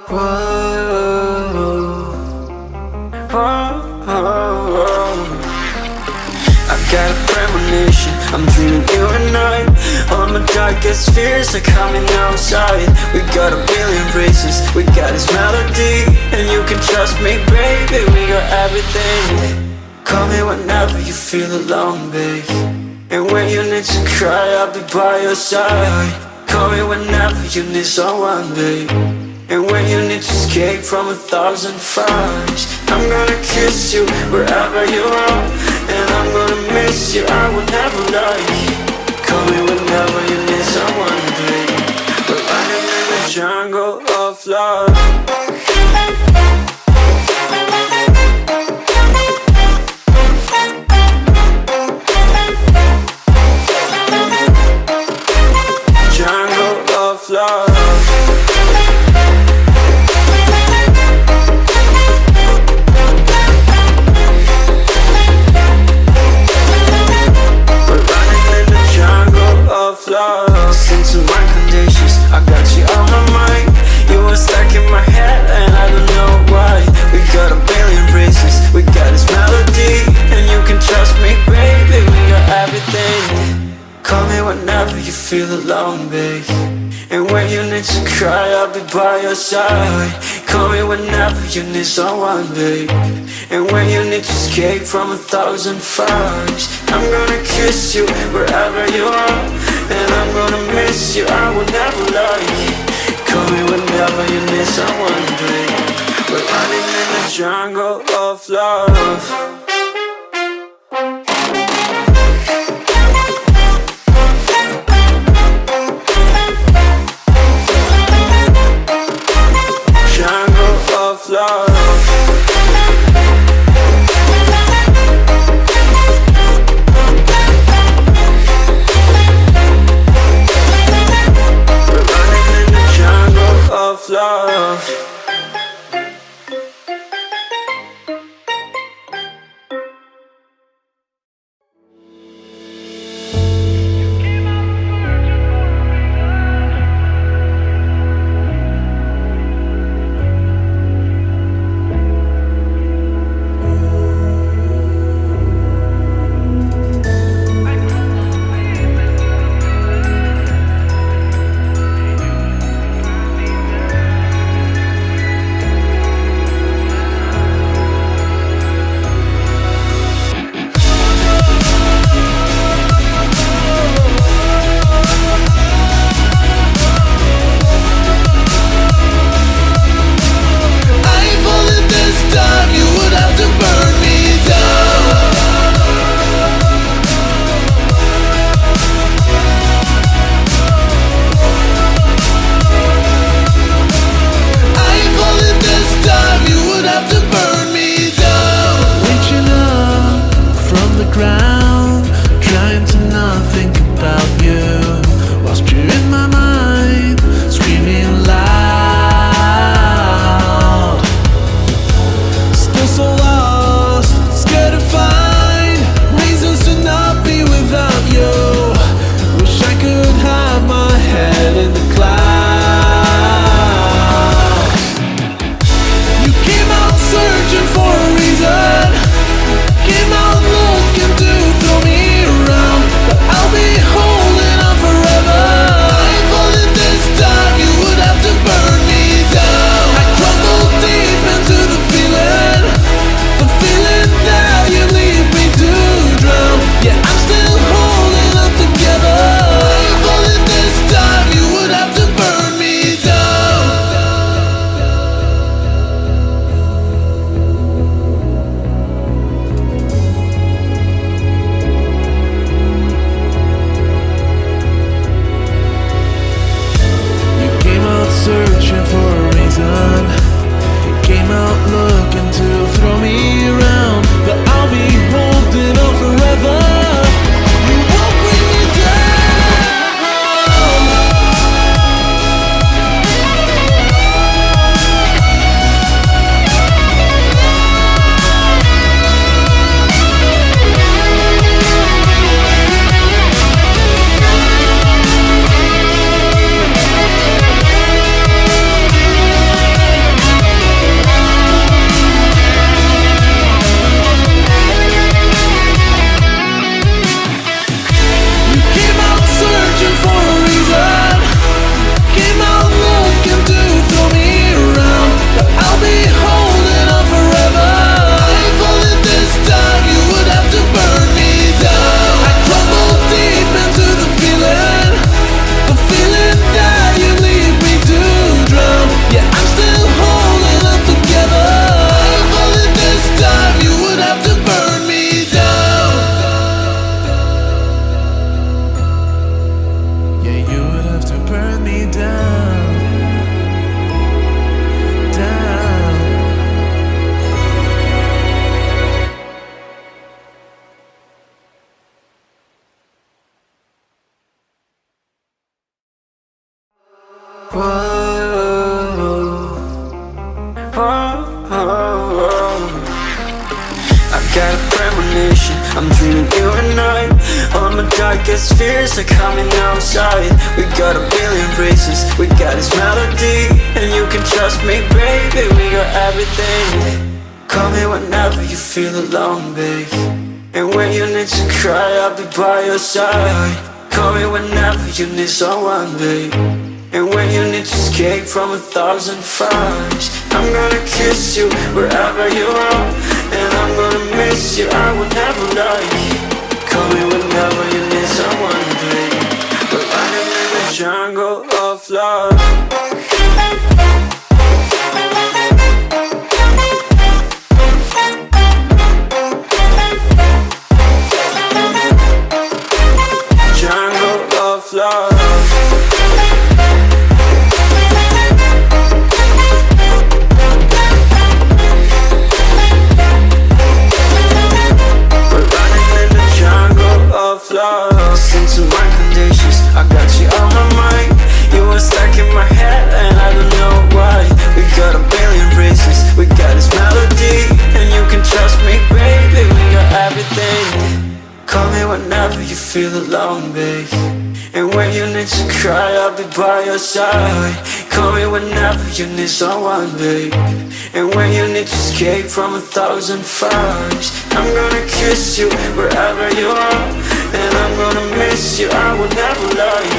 Whoa, I got a premonition, I'm dreaming you and I. All my darkest fears are coming outside. We got a billion races, we got this melody, and you can trust me, baby, we got everything. Call me whenever you feel alone, babe, and when you need to cry, I'll be by your side. Call me whenever you need someone, babe, and when you need to escape from 1,000 fires. I'm gonna kiss you wherever you are, and I'm gonna miss you, I will never lie. Call me whenever you need someone, babe. We're running in the jungle of love. Love. We're running in the jungle of love. Listen to my conditions, I got you on my mind. You were stuck in my head and I don't know why. We got a billion races, we got this melody, and you can trust me, baby, we got everything. Call me whenever you feel alone, babe, and when you need to cry, I'll be by your side. Call me whenever you need someone, babe, and when you need to escape from 1,000 fires. I'm gonna kiss you wherever you are, and I'm gonna miss you, I will never lie. Call me whenever you need someone, babe. We're running in the jungle of love. Love. We're running in the jungle of love. darkest fears are coming outside. We got a billion reasons, we got this melody, and you can trust me, baby, we got everything. Call me whenever you feel alone, babe, and when you need to cry, I'll be by your side. Call me whenever you need someone, babe, and when you need to escape from 1,000 fires. I'm gonna kiss you wherever you are, and I'm gonna miss you, I will never lie. Call me whenever you need someone, babe. We're running in the jungle of love. Love. We're running in the jungle of love. Listen to my conditions, I got you on my mind. You were stuck in my head and I don't know why. We got a billion reasons, we got this melody, and you can trust me, baby, we got everything. Call me whenever you feel alone, babe, and when you need to cry, I'll be by your side. Call me whenever you need someone, babe, and when you need to escape from 1,000 fires. I'm gonna kiss you wherever you are, and I'm gonna miss you, I will never lie.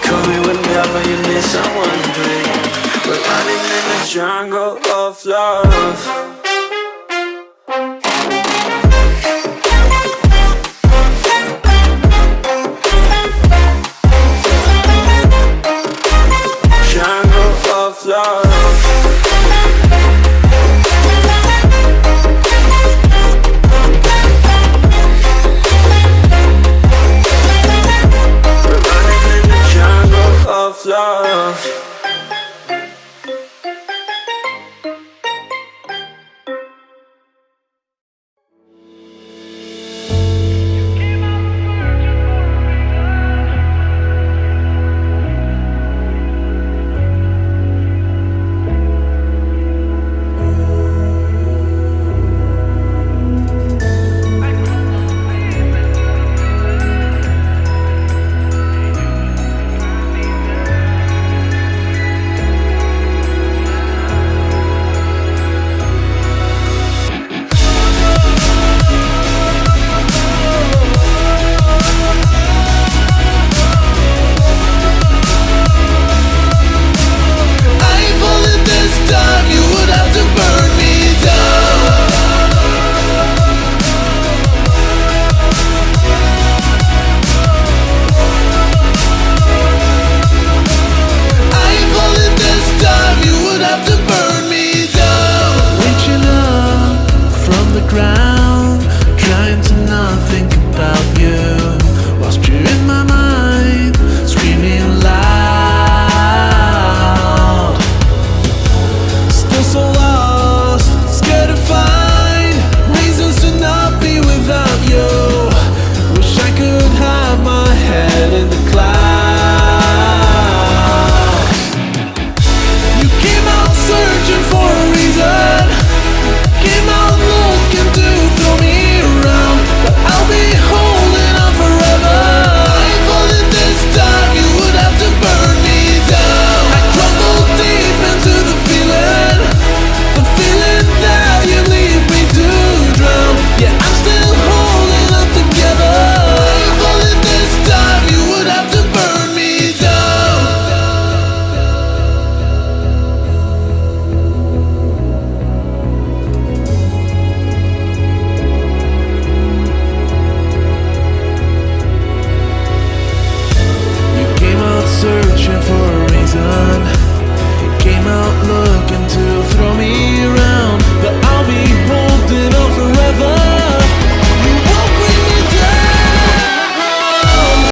Call me whenever you need someone, babe. We're running in the jungle of love.